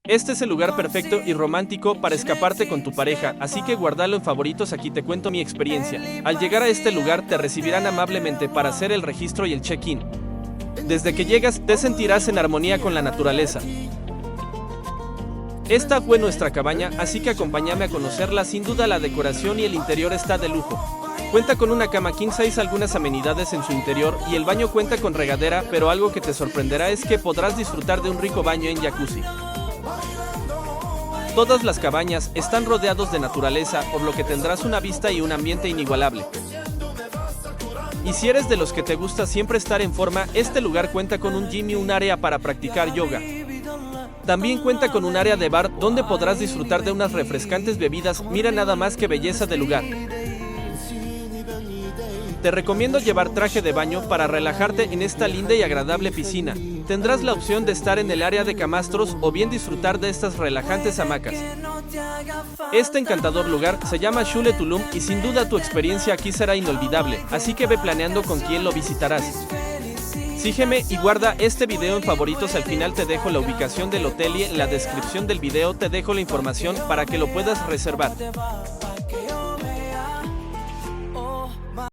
Este es el lugar perfecto y romántico para escaparte con tu pareja, así que guárdalo en favoritos. Aquí te cuento mi experiencia. Al llegar a este lugar te recibirán amablemente para hacer el registro y el check-in. Desde que llegas te sentirás en armonía con la naturaleza. Esta fue nuestra cabaña, así que acompáñame a conocerla. Sin duda la decoración y el interior está de lujo. Cuenta con una cama king size, algunas amenidades en su interior y el baño cuenta con regadera, pero algo que te sorprenderá es que podrás disfrutar de un rico baño en jacuzzi. Todas las cabañas están rodeados de naturaleza, por lo que tendrás una vista y un ambiente inigualable. Y si eres de los que te gusta siempre estar en forma, este lugar cuenta con un gym y un área para practicar yoga. También cuenta con un área de bar donde podrás disfrutar de unas refrescantes bebidas. Mira nada más que belleza del lugar. Te recomiendo llevar traje de baño para relajarte en esta linda y agradable piscina. Tendrás la opción de estar en el área de camastros o bien disfrutar de estas relajantes hamacas. Este encantador lugar se llama Shule Tulum y sin duda tu experiencia aquí será inolvidable, así que ve planeando con quién lo visitarás. Sígueme y guarda este video en favoritos. Al final te dejo la ubicación del hotel y en la descripción del video te dejo la información para que lo puedas reservar.